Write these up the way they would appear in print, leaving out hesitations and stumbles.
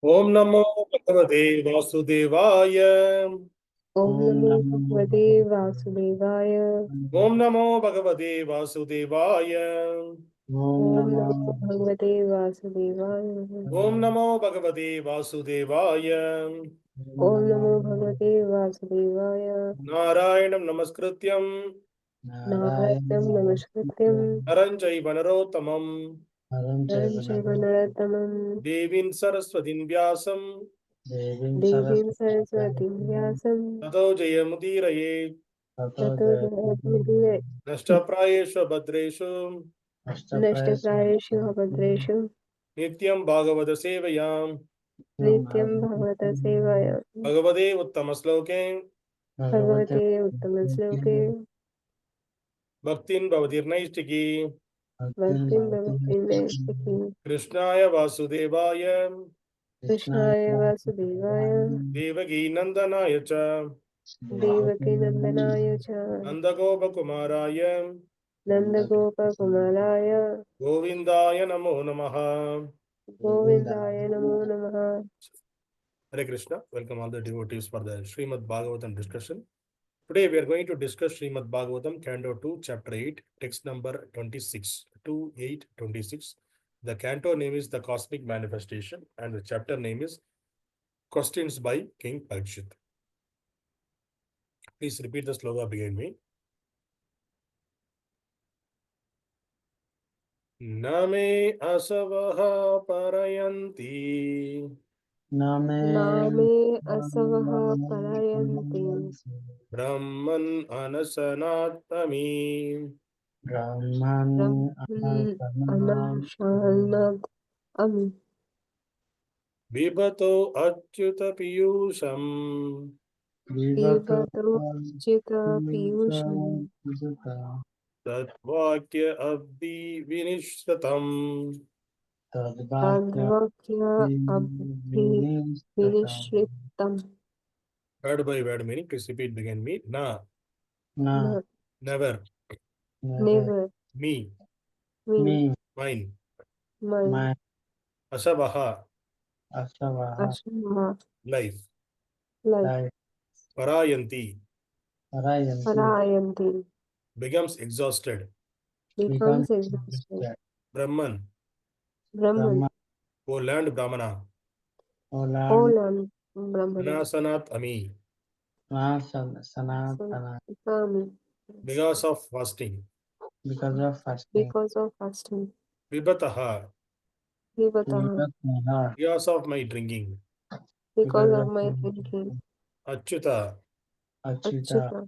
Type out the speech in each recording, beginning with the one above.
Om Namo Bhagavate Vasudevaya. Om Namo Bhagavate Vasudevaya. Om Namo Bhagavate Vasudevaya. Om Namo Bhagavate Vasudevaya. Om Namo Bhagavate Vasudevaya. Om Namo Bhagavate Vasudevaya. Nārayanam Namaskrityam Nārayanam Namaskrityam Naram Chaiva Narottamam Naram Chaiva Narottamam Devim Saraswatim Vyāsam Devim Saraswatim Vyāsam Tato Jayamudiraye Tato Jayamudiraye Nashtaprayeshu Bhadreshu Nashtaprayeshu Bhadreshu Nityam Bhagavata Sevayam Nityam Bhagavata Sevaya Bhagavate Uttamasloke Bhagavate Uttamasloke Bhaktin Bhavatirnaistiki Bhaktim Bhagavate Nestaki Krishnaya Vasudevaya Krishnaya Vasudevaya Devaki Nandanaya Cha Devaki Nandanaya Cha Nandagopa Kumaraya Nandagopa Kumaraya Govindaya Namo Namaha. Govindaya Namo Namaha. Hare Krishna. Welcome all the devotees for the Srimad Bhagavatam discussion. Today we are going to discuss Srimad Bhagavatam, Canto 2, Chapter 8, text number 26, 2826. The canto name is The Cosmic Manifestation and the chapter name is Questions by King Parīkṣit. Please repeat the sloga behind me. Name asavaḥ parāyanti. Nāme asavaḥ parāyanti. Brahman anaśanāt. Brahman anaśanād. Pibato acyuta-pīyūṣam. Pibato cyuta-pīyūṣam. vākya-abdhi-viniḥsṛtam. vākya-abdhi-viniḥsṛtam. Word by word meaning. Please repeat behind me. Na, never. Never. Me, mine. Asavaḥ, Asavaḥ. life. Life. Parāyanti, Parāyanti. becomes exhausted. Becomes exhausted. Brahman, Brahman. O learned brahmana. O Lord Brahman. anaśanāt. Swami. Because of fasting. Because of fasting. Pibataḥ, Pibataḥ. because of my drinking. Because of my drinking. Achyuta, Acyuta.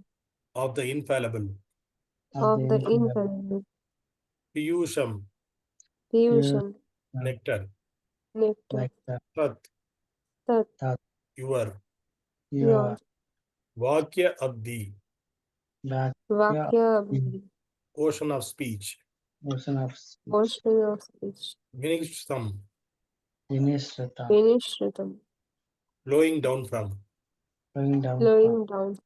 of the infallible. Of the infallible. Pīyūṣam, Pīyūṣam. nectar. Nectar. Tat, Tat. your. Your. Vakyā-abdhi, Vakyā-abdhi. ocean of speech. Ocean of speech. Viniḥsṛtam, Viniḥsṛtam. flowing down from. Flowing down.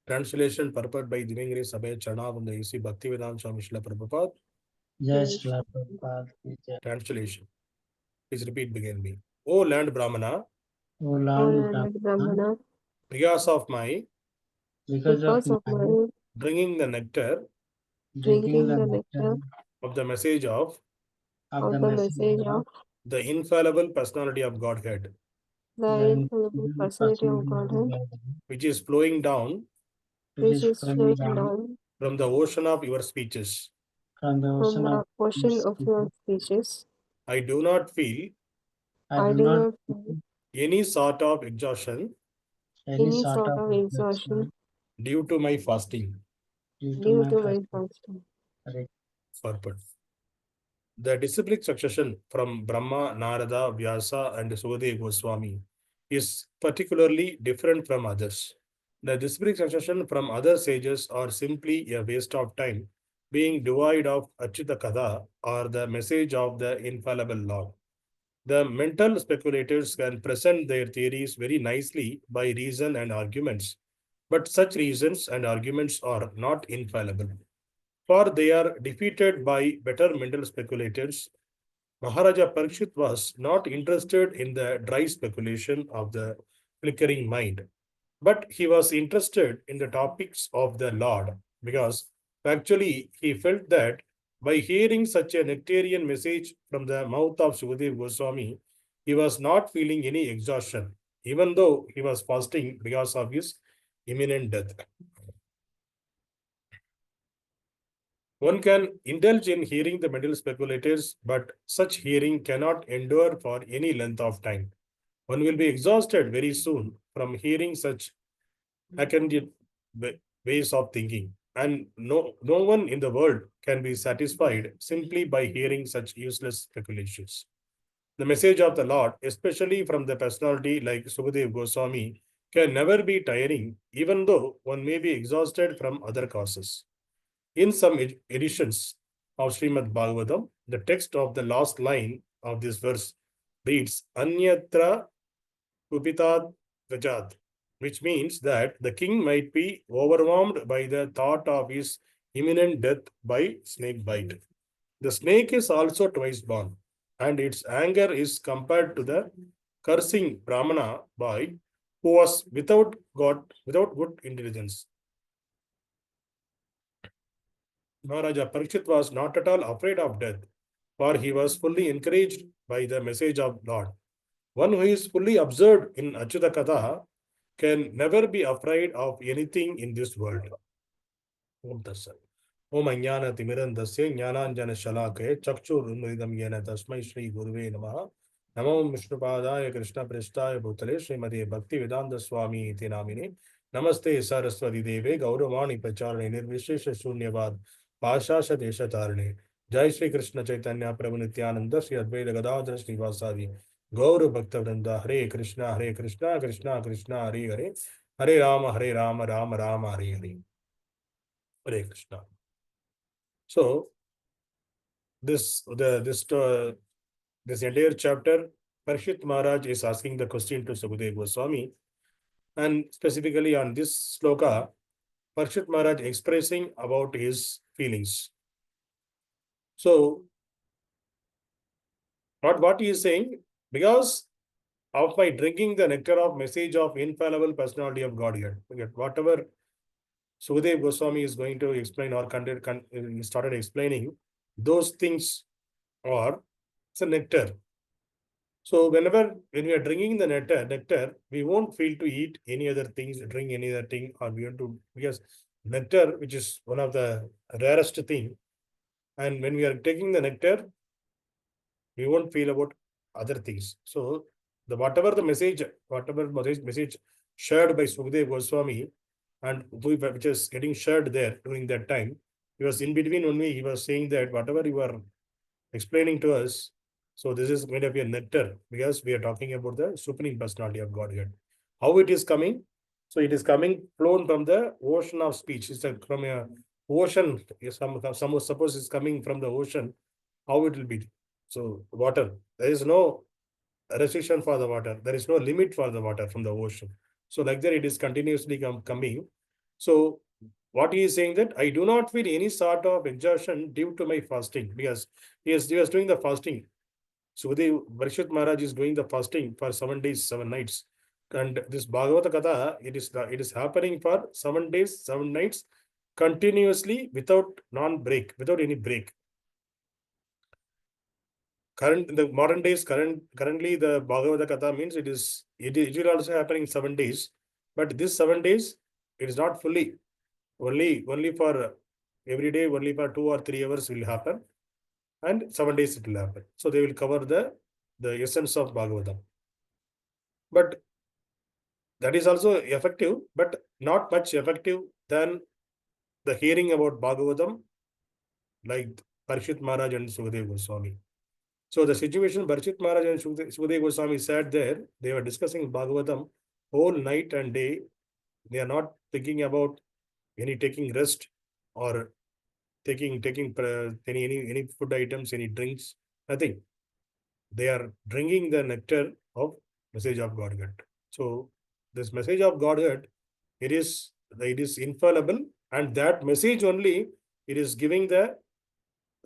Translation purport by Divangiri Sabhay Charna from the A.C. Bhaktivedanta Swami Srila Prabhupada. Translation. Please repeat behind me. O learned brahmana, O Lord Brahmana. because of my Because of my drinking the nectar drinking the nectar of the message of the the infallible personality of Godhead, infallible personality of Godhead, which is flowing down which is flowing down from the ocean of your speeches. from the ocean of your speeches. I do not feel I do not feel any sort of exhaustion any sort of exhaustion due to my fasting. due to my fasting. Purport. The disciplic succession from Brahmā, Nārada, Vyāsa and Śukadeva Gosvāmī is particularly different from others. The disciplic succession from other sages are simply a waste of time, being devoid of acyuta-kathā or the message of the infallible Lord. The mental speculators can present their theories very nicely by reason and arguments, but such reasons and arguments are not infallible, for they are defeated by better mental speculators Mahārāja Parīkṣit was not interested in the dry speculation of the flickering mind, but he was interested in the topics of the Lord, because actually he felt that by hearing such a nectarian message from the mouth of Śukadeva Gosvāmī, he was not feeling any exhaustion, even though he was fasting because of his imminent death. One can indulge in hearing the mental speculators, but such hearing cannot endure for any length of time. One will be exhausted very soon from hearing such academic ways of thinking, and no one in the world can be satisfied simply by hearing such useless speculations. The message of the Lord, especially from the personality like Śukadeva Gosvāmī, can never be tiring, even though one may be exhausted from other causes. In some editions of Srimad Bhagavatam, the text of the last line of this verse reads Anyatra Kupitat Vajad, which means that the king might be overwhelmed by the thought of his imminent death by snake bite. The snake is also twice born, and its anger is compared to the cursing brahmana boy who was without good intelligence. Mahārāja Parīkṣit was not at all afraid of death, for he was fully encouraged by the message of Lord. One who is fully absorbed in acyuta-kathā can never be afraid of anything in this world. Om Dasa. Om Ajnana Timirandasya Jnananjana Shalakaya Chakshurunmridam Yena Tasmai Shri Guruve Namaha Namo Vishnupadaya Krishna Prestaya Bhutale Srimati Bhakti Vedanta Swami Iti Namine Namaste Saraswati Deve Gauravani Pacharane Nirvishesha Shunyavad Pashasha Desha Tarane Jai Shri Krishna Chaitanya Prabhu Nityananda Shri Advaita Gadadhara Shri Vasadi Gauru Bhakta Vranda Hare Krishna Krishna Krishna Hare Hare Hare Rama Rama Rama Hare Hare Hare Krishna. So this entire chapter, Parīkṣit Maharaj is asking the question to Śukadeva Gosvāmī, and specifically on this sloka, Parīkṣit Maharaj expressing about his feelings. So what he is saying, because of my drinking the nectar of message of infallible personality of Godhead, whatever Śukadeva Gosvāmī is going to explain or started explaining, those things are it's a nectar. So when we are drinking the nectar, we won't feel to eat any other things, drink any other thing, or we want to, because nectar, which is one of the rarest thing, and when we are taking the nectar, we won't feel about other things. So whatever message shared by Śukadeva Gosvāmī, and which is getting shared there during that time, he was in between only, he was saying that whatever you are explaining to us, so this is going to be a nectar, because we are talking about the Supreme Personality of Godhead. How it is coming? So it is coming flown from the ocean of speech. It's from a ocean. Suppose it's coming from the ocean. How it will be? So water. There is no restriction for the water. There is no limit for the water from the ocean. So like that, it is continuously coming. So what he is saying that I do not feel any sort of exhaustion due to my fasting, because he was doing the fasting. Śukadeva Parīkṣit Maharaj is doing the fasting for 7 days, 7 nights. And this Bhagavata-kathā, it is happening for 7 days, 7 nights, continuously without any break. In the modern days, currently the Bhagavata-kathā means it will also happening 7 days, but this 7 days, it is not fully, only for every day, only for 2 or 3 hours will happen, and 7 days it will happen. So they will cover the essence of Bhagavatam. But that is also effective, but not much effective than the hearing about Bhagavatam, like Parīkṣit Maharaj and Śukadeva Gosvāmī. So the situation, Parīkṣit Maharaj and Śukadeva Gosvāmī sat there, they were discussing Bhagavatam whole night and day. They are not thinking about any taking rest or taking any food items, any drinks, nothing. They are drinking the nectar of message of Godhead. So this message of Godhead, it is infallible, and that message only, it is giving the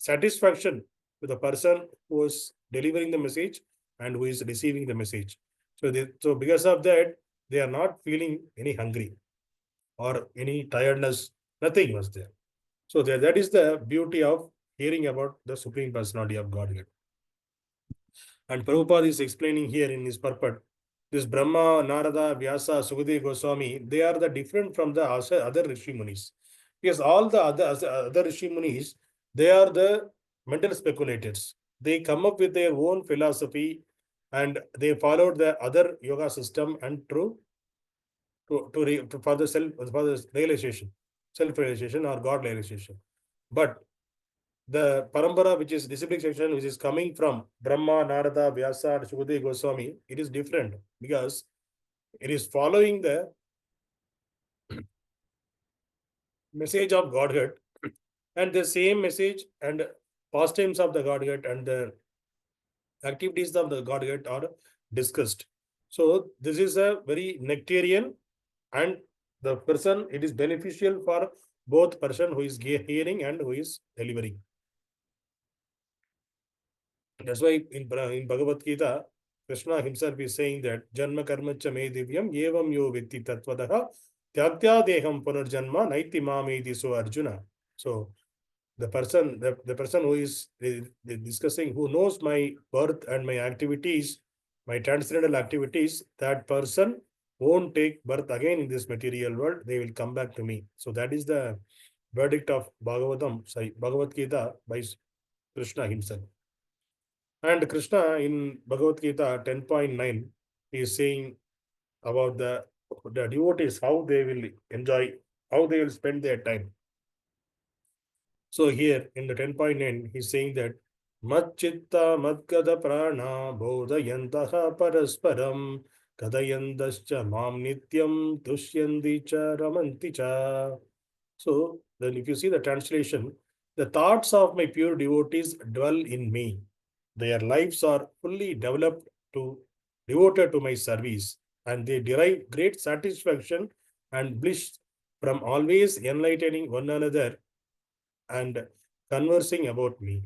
satisfaction to the person who is delivering the message and who is receiving the message. So because of that, they are not feeling any hungry or any tiredness. Nothing was there. So that is the beauty of hearing about the Supreme Personality of Godhead. And Prabhupada is explaining here in his purport, this Brahmā, Nārada, Vyāsa, Śukadeva Gosvāmī, they are the different from the other Rishi Munis. Because all the other Rishi Munis, they are the mental speculators. They come up with their own philosophy and they followed the other yoga system and for the self-realization or God realization. But the parampara, which is disciplic section, which is coming from Brahmā, Nārada, Vyāsa, and Śukadeva Gosvāmī, it is different because it is following the message of Godhead and the same message and pastimes of the Godhead and the activities of the Godhead are discussed. So this is a very nectarian, and the person, it is beneficial for both person who is hearing and who is delivering. That's why in Bhagavad Gita, Krishna himself is saying that Janma karma cha me divyam evam yo vikti tatvadaha tyaktya deham punarjanma naiti mamedi so Arjuna. So the person who is discussing, who knows my birth and my activities, my transcendental activities, that person won't take birth again in this material world. They will come back to me. So that is the verdict of Bhagavad Gita by Krishna himself. And Krishna in Bhagavad Gita 10.9 is saying about the devotees, how they will enjoy, how they will spend their time. So here in the 10.9, he's saying that Mat chitta madgada prana bodhayantaha parasparam kadayandascha mam nityam tushyandi cha ramanti cha. So then if you see the translation, the thoughts of my pure devotees dwell in me. Their lives are fully devoted to my service, and they derive great satisfaction and bliss from always enlightening one another and conversing about me.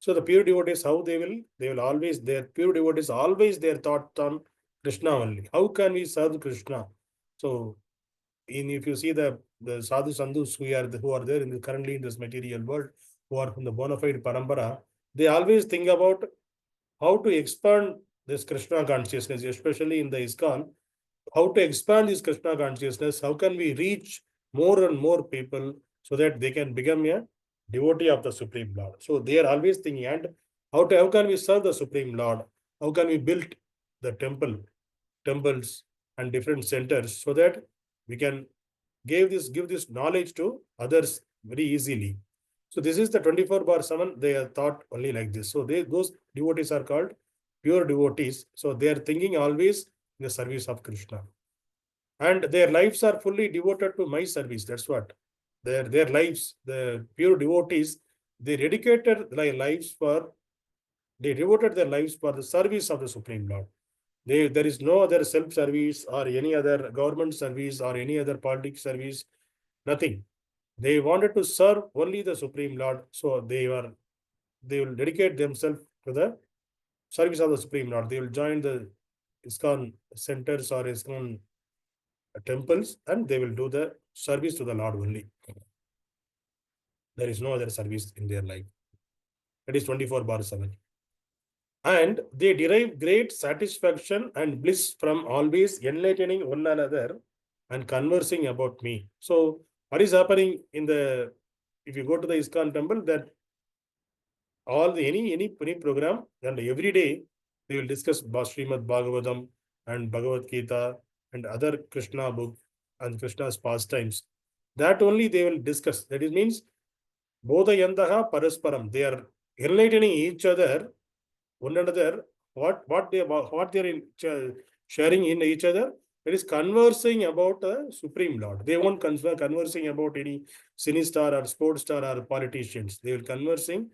So the pure devotees, how they will always, their pure devotees always their thought on Krishna only. How can we serve Krishna? So if you see the sadhu sandhus who are there currently in this material world, who are from the bona fide parampara, they always think about how to expand this Krishna consciousness, especially in the ISKCON, how to expand this Krishna consciousness, how can we reach more and more people so that they can become a devotee of the Supreme Lord. So they are always thinking, and how can we serve the Supreme Lord? How can we build the temples and different centers so that we can give this knowledge to others very easily. So this is the 24/7. They are thought only like this. So those devotees are called pure devotees. So they are thinking always in the service of Krishna. And their lives are fully devoted to my service. That's what. Their lives, the pure devotees, they devoted their lives for the service of the Supreme Lord. There is no other self-service or any other government service or any other politics service, nothing. They wanted to serve only the Supreme Lord, so they will dedicate themselves to the service of the Supreme Lord. They will join the ISKCON centers or ISKCON temples, and they will do the service to the Lord only. There is no other service in their life. That is 24/7. And they derive great satisfaction and bliss from always enlightening one another and conversing about me. So what is happening if you go to the ISKCON temple, that any program, and every day they will discuss Srimad Bhagavatam and Bhagavad Gita and other Krishna book and Krishna's pastimes. That only they will discuss. That means bodhayantaha parasparam. They are enlightening each other, one another, what they are sharing in each other. It is conversing about the Supreme Lord. They won't conversing about any cine star or sports star or politicians. They will conversing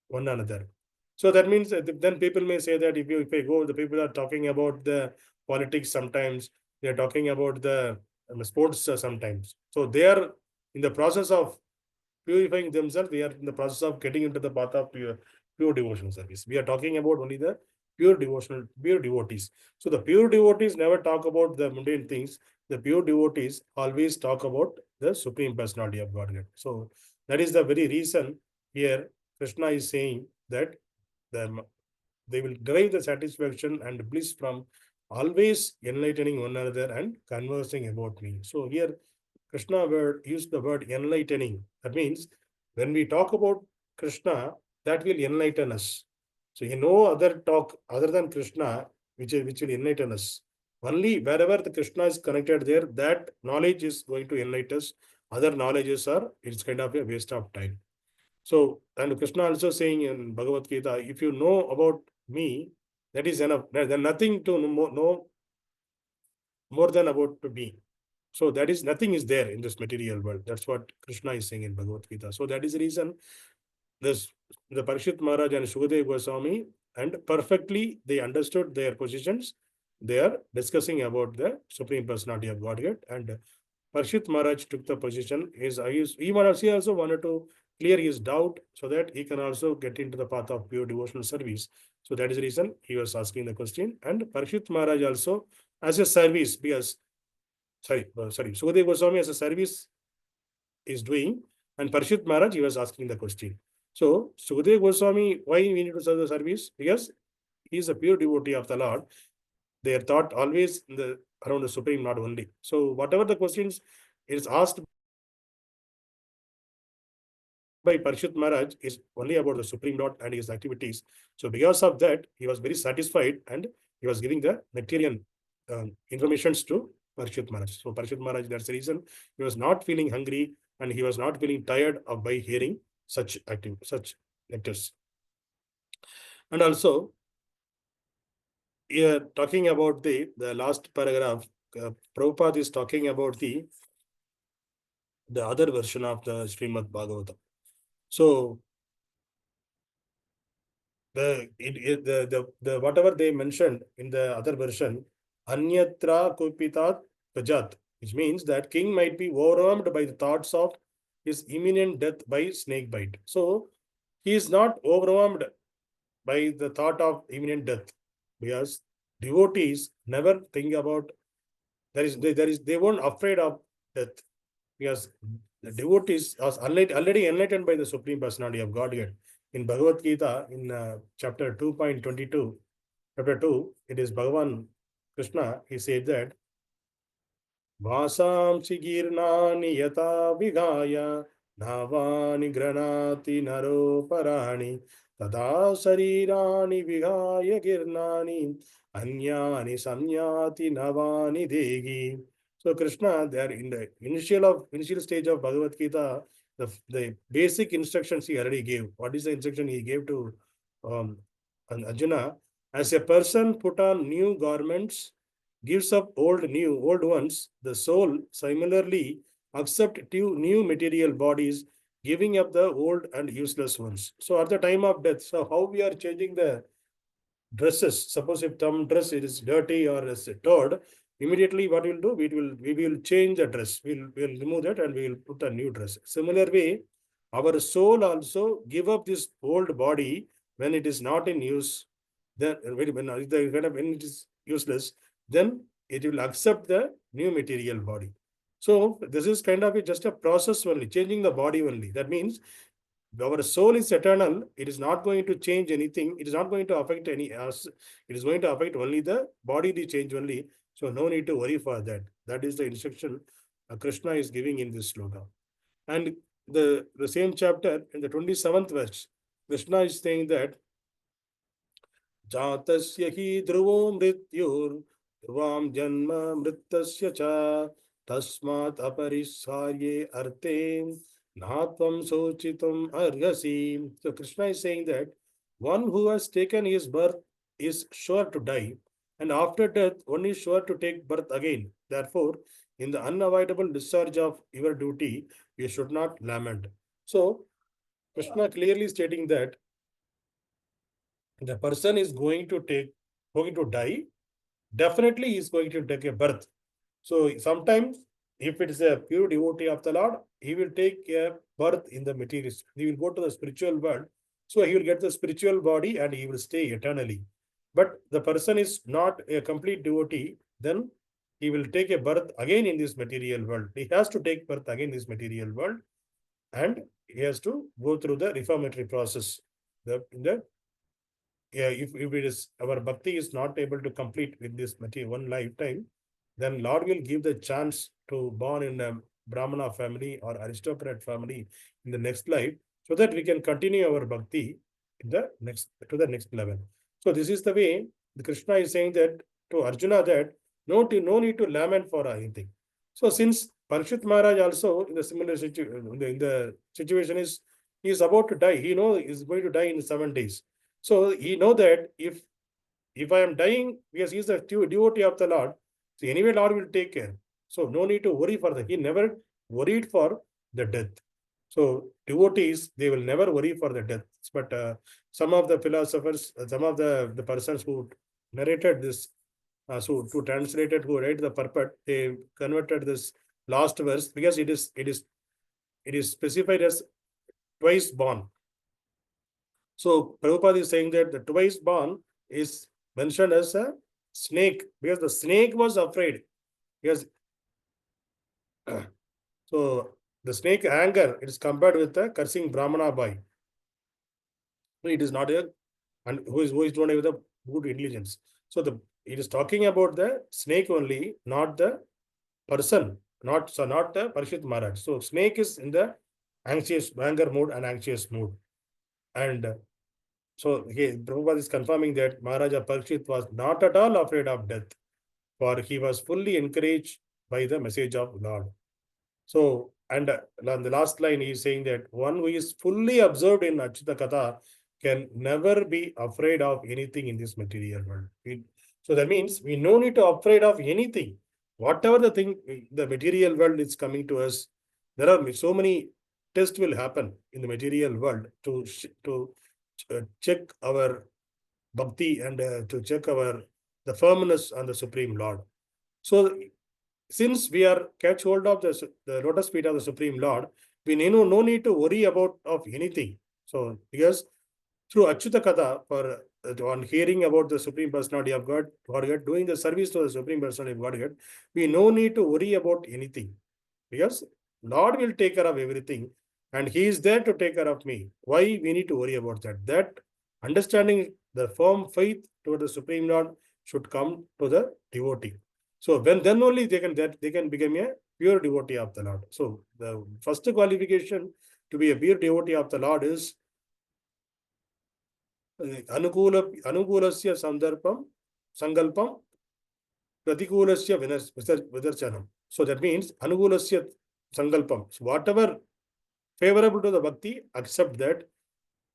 one another. So that means that then people may say that if I go, the people are talking about the politics sometimes. They are talking about the sports sometimes. So they are in the process of purifying themselves. They are in the process of getting into the path of pure devotional service. We are talking about only the pure devotees. So the pure devotees never talk about the mundane things. The pure devotees always talk about the Supreme Personality of Godhead. So that is the very reason here Krishna is saying that they will derive the satisfaction and bliss from always enlightening one another and conversing about me. So here Krishna used the word enlightening. That means when we talk about Krishna, that will enlighten us. So no other talk other than Krishna which will enlighten us. Only wherever the Krishna is connected there, that knowledge is going to enlighten us. Other knowledges are, it's kind of a waste of time. So, and Krishna also saying in Bhagavad Gita, if you know about me, that is enough. There's nothing to know more than about me. So that is nothing is there in this material world. That's what Krishna is saying in Bhagavad Gita. So that is the reason the Parīkṣit Mahārāja and Śukadeva Gosvāmī, and perfectly they understood their positions. They are discussing about the Supreme Personality of Godhead, and Parīkṣit Maharaj took the position. He also wanted to clear his doubt so that he can also get into the path of pure devotional service. So that is the reason he was asking the question. And Parīkṣit Maharaj also, as a service, Śukadeva Gosvāmī as a service is doing, and Parīkṣit Maharaj, he was asking the question. So Śukadeva Gosvāmī, why we need to serve the service? Because he is a pure devotee of the Lord. Their thought always around the Supreme Lord only. So whatever the questions is asked by Parīkṣit Maharaj is only about the Supreme Lord and his activities. So because of that, he was very satisfied and he was giving the nectarian informations to Parīkṣit Maharaj. So Parīkṣit Maharaj, that's the reason he was not feeling hungry and he was not feeling tired by hearing such nectars. And also, here talking about the last paragraph, Prabhupada is talking about the other version of the Srimad Bhagavatam. So the whatever they mentioned in the other version, anyatra kupitat prajat, which means that king might be overwhelmed by the thoughts of his imminent death by snake bite. So he is not overwhelmed by the thought of imminent death, because devotees never think about they weren't afraid of death, because the devotees are already enlightened by the Supreme Personality of Godhead. In Bhagavad Gita, in chapter 2.22, chapter 2, it is Bhagavan Krishna, he said that Vāsamsi girnāni yata vigāya nāvāni granāti naro parāni tadā sarīrāni vigāya girnāni anyāni samyāti navāni degi. So Krishna, there in the initial stage of Bhagavad Gita, the basic instructions he already gave. What is the instruction he gave to Arjuna? As a person put on new garments, gives up old ones, the soul similarly accept new material bodies, giving up the old and useless ones. So at the time of death, so how we are changing the dresses? Suppose if some dress is dirty or is torn, immediately what we'll do, we will change the dress. We'll remove that and we will put a new dress. Similar way, our soul also give up this old body when it is not in use. Then when it is useless, then it will accept the new material body. So this is kind of just a process only, changing the body only. That means our soul is eternal. It is not going to change anything. It is not going to affect any us. It is going to affect only the body, the change only. So no need to worry for that. That is the instruction Krishna is giving in this sloka. And the same chapter, in the 27th verse, Krishna is saying that Jātasya hi dhruvo mrityur dhruvam janma mrittasya cha tasmat aparisarye arte natvam sochitum argasi. So Krishna is saying that one who has taken his birth is sure to die, and after death one is sure to take birth again. Therefore, in the unavoidable discharge of your duty, you should not lament. So Krishna clearly stating that the person is going to die, definitely he is going to take a birth. So sometimes, if it is a pure devotee of the Lord, he will take a birth in the materials. He will go to the spiritual world So he will get the spiritual body and he will stay eternally. But the person is not a complete devotee, then he will take a birth again in this material world. He has to take birth again in this material world, and he has to go through the reformatory process. If it is our bhakti is not able to complete with this material one lifetime, then Lord will give the chance to born in a brahmana family or aristocrat family in the next life, so that we can continue our bhakti in the next to the next level. So this is the way the Krishna is saying that to Arjuna, that no need to lament for anything. So since Parikshit Maharaj also in the similar in the situation is he is about to die, he knows he is going to die in 7 days. So he know that if I am dying, because he is the devotee of the Lord, so anyway Lord will take care. So no need to worry for that. He never worried for the death. So devotees, they will never worry for the death. But some of the philosophers, some of the persons who narrated this, so to translate it, who read the purport, they converted this last verse because it is specified as twice born. So Prabhupada is saying that the twice born is mentioned as a snake because the snake was afraid. Because so the snake anger, it is compared with the cursing Brahmana boy. It is not a and who is not with a good intelligence. So it is talking about the snake only, not the person, not the Parikshit Maharaj. So snake is in the anxious anger mood and anxious mood. And so Prabhupada is confirming that Mahārāja Parīkṣit was not at all afraid of death, for he was fully encouraged by the message of Lord. So, and on the last line, he is saying that one who is fully absorbed in acyuta-kathā can never be afraid of anything in this material world. So that means we no need to afraid of anything. Whatever the thing, the material world is coming to us, there are so many tests will happen in the material world to check our bhakti and to check the firmness on the Supreme Lord. So since we are catch hold of the lotus feet of the Supreme Lord, we no need to worry about of anything. So because through acyuta-kathā, for on hearing about the Supreme Personality of Godhead, doing the service to the Supreme Personality of Godhead, we no need to worry about anything. Because Lord will take care of everything and he is there to take care of me. Why we need to worry about that? That understanding, the firm faith toward the Supreme Lord should come to the devotee. So then only they can become a pure devotee of the Lord. So the first qualification to be a pure devotee of the Lord is anukulasya sankalpam pratikulasya vidarshanam. So that means anukulasya sankalpam. So whatever favorable to the bhakti, accept that,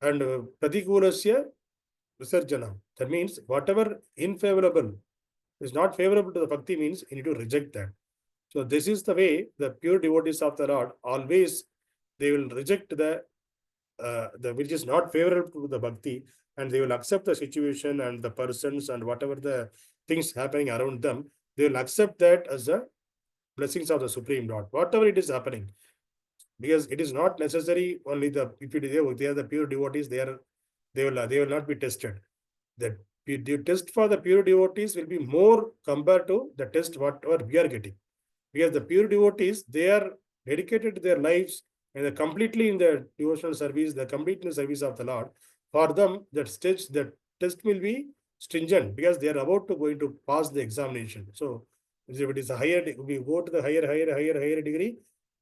and pratikulasya visarjanam. That means whatever unfavorable is not favorable to the bhakti means you need to reject that. So this is the way the pure devotees of the Lord always they will reject the which is not favorable to the bhakti, and they will accept the situation and the persons and whatever the things happening around them, they will accept that as the blessings of the Supreme Lord, whatever it is happening. Because it is not necessary only if they are the pure devotees, they will not be tested. The test for the pure devotees will be more compared to the test whatever we are getting. Because the pure devotees, they are dedicated their lives and they're completely in the devotional service, the complete in the service of the Lord. For them, the test will be stringent because they are about to going to pass the examination. So if it is a higher, we go to the higher degree,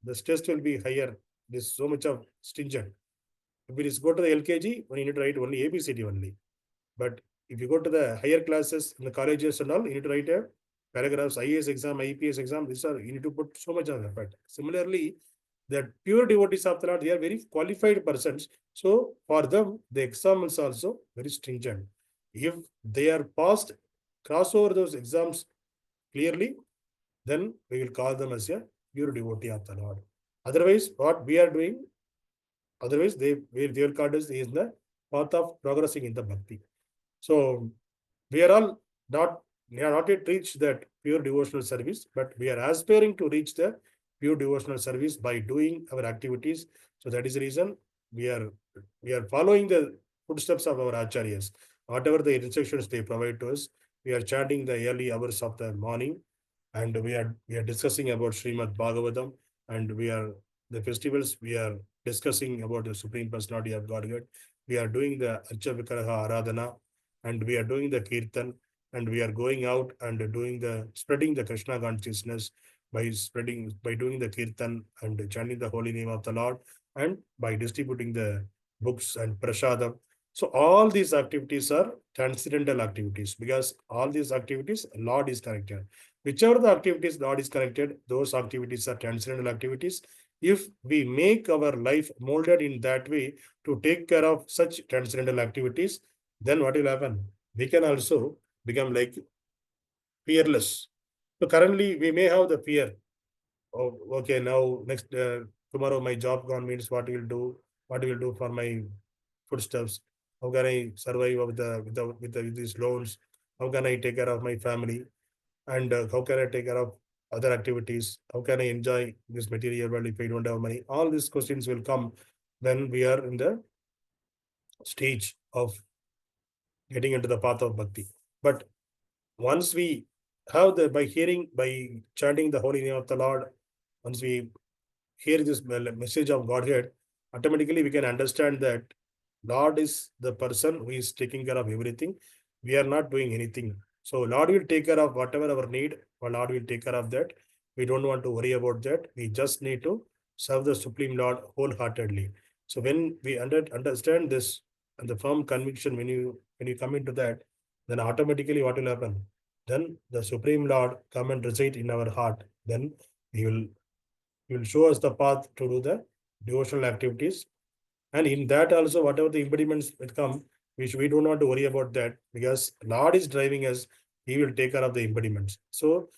this test will be higher. There's so much of stringent. If it is go to the LKG, we need to write only ABCD only. But if you go to the higher classes in the colleges and all, you need to write a paragraphs, IAS exam, IPS exam. These are you need to put so much of effort. Similarly, the pure devotees of the Lord, they are very qualified persons. So for them, the exam is also very stringent. If they are passed, cross over those exams clearly, then we will call them as a pure devotee of the Lord. Otherwise, what we are doing, otherwise they will call us is the path of progressing in the bhakti. So we are not yet reached that pure devotional service, but we are aspiring to reach the pure devotional service by doing our activities. So that is the reason we are following the footsteps of our acharyas. Whatever the instructions they provide to us, we are chanting the early hours of the morning, and we are discussing about Srimad Bhagavatam, and we are the festivals we are discussing about the Supreme Personality of Godhead. We are doing the Archa-Vigraha Aradhana, and we are doing the Kirtan, and we are going out and doing the spreading the Krishna consciousness by doing the Kirtan and chanting the holy name of the Lord, and by distributing the books and prasadam. So all these activities are transcendental activities, because all these activities Lord is connected. Whichever the activities Lord is connected, those activities are transcendental activities. If we make our life molded in that way to take care of such transcendental activities, then what will happen? We can also become like fearless. So currently we may have the fear. Oh, okay, now next tomorrow my job gone means what will do? What will do for my footsteps? How can I survive with these loans? How can I take care of my family? And how can I take care of other activities? How can I enjoy this material world if I don't have money? All these questions will come when we are in the stage of getting into the path of bhakti. But once we have by chanting the holy name of the Lord, once we hear this message of Godhead, automatically we can understand that Lord is the person who is taking care of everything. We are not doing anything. So Lord will take care of whatever our need, or Lord will take care of that. We don't want to worry about that. We just need to serve the Supreme Lord wholeheartedly. So when we understand this and the firm conviction, when you come into that, then automatically what will happen? Then the Supreme Lord come and reside in our heart. Then he will show us the path to do the devotional activities. And in that also, whatever the impediments will come, which we don't want to worry about that, because Lord is driving us, He will take care of the impediments. So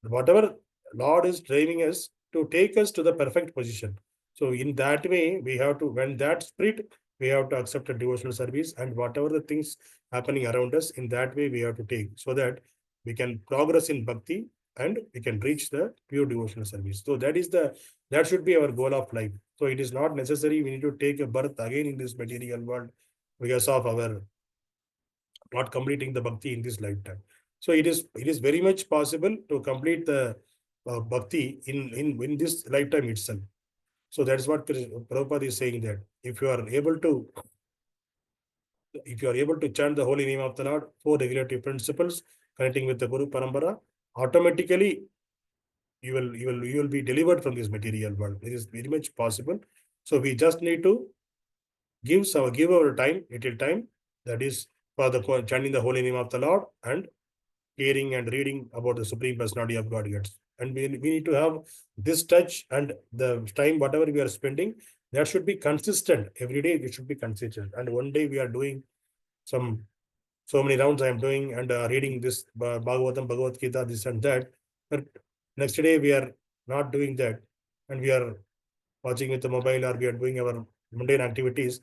whatever Lord is driving us to take us to the perfect position. So in that way, we have to, when that spirit, we have to accept a devotional service, and whatever the things happening around us, in that way we have to take, so that we can progress in bhakti and we can reach the pure devotional service. So that should be our goal of life. So it is not necessary we need to take a birth again in this material world because of our not completing the bhakti in this lifetime. So it is very much possible to complete the bhakti in this lifetime itself. So that's what Prabhupada is saying, that if you are able to chant the holy name of the Lord, four regulative principles connecting with the Guru Parampara, automatically you will be delivered from this material world. It is very much possible. So we just need to give our time, little time, that is for the chanting the holy name of the Lord and hearing and reading about the Supreme Personality of Godhead. And we need to have this touch, and the time, whatever we are spending, that should be consistent. Every day it should be consistent. And one day we are doing so many rounds I am doing and reading this Bhagavatam, Bhagavad Gita, this and that. But next day we are not doing that, and we are watching with the mobile, or we are doing our mundane activities,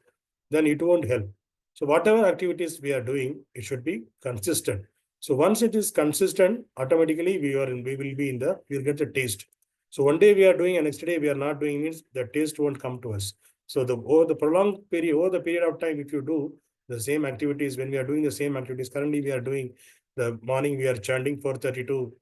then it won't help. So whatever activities we are doing, it should be consistent. So once it is consistent, automatically we will get the taste. So one day we are doing and next day we are not doing, means the taste won't come to us. So over the period of time, if you do the same activities, when we are doing the same activities, currently we are doing the morning, we are chanting 4:30 to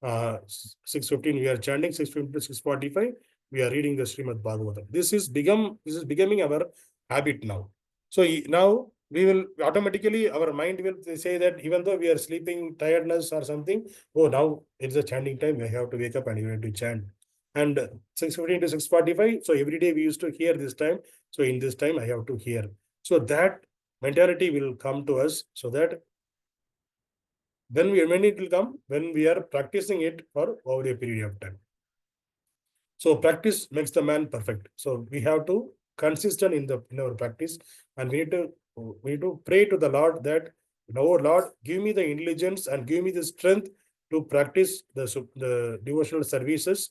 6:15, we are chanting 6:15 to 6:45, we are reading the Srimad Bhagavatam. This is becoming our habit now. So now we will automatically, our mind will say that even though we are sleeping, tiredness or something, oh, now it's a chanting time, we have to wake up and we have to chant. And 6:15 to 6:45, so every day we used to hear this time. So in this time I have to hear. So that mentality will come to us, so that when it will come, when we are practicing it for over a period of time. So practice makes the man perfect. So we have to consistent in our practice, and we need to pray to the Lord that, oh Lord, give me the intelligence and give me the strength to practice the devotional services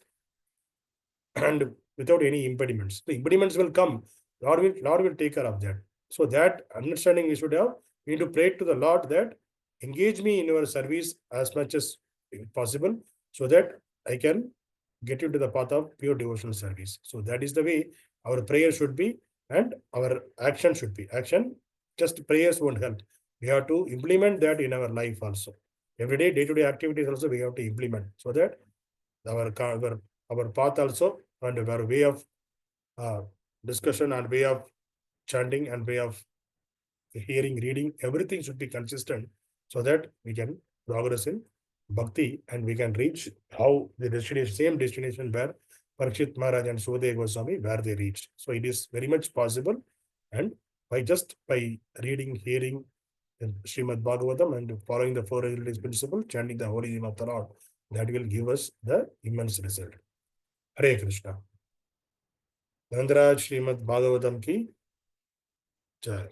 and without any impediments. The impediments will come. Lord will take care of that. So that understanding we should have. We need to pray to the Lord that engage me in your service as much as possible, so that I can get you to the path of pure devotional service. So that is the way our prayer should be. and our action should be action. Just prayers won't help. We have to implement that in our life also. Every day, day-to-day activities also we have to implement, so that our path also and our way of discussion and way of chanting and way of hearing, reading, everything should be consistent, so that we can progress in bhakti and we can reach how the destination, same destination where Parīkṣit Mahārāja and Śukadeva Gosvāmī, where they reached. So it is very much possible, and by reading, hearing Srimad Bhagavatam and following the four religious principle, chanting the holy name of the Lord, that will give us the immense result. Hare Krishna. Nandaraj Srimad Bhagavatam ki jai.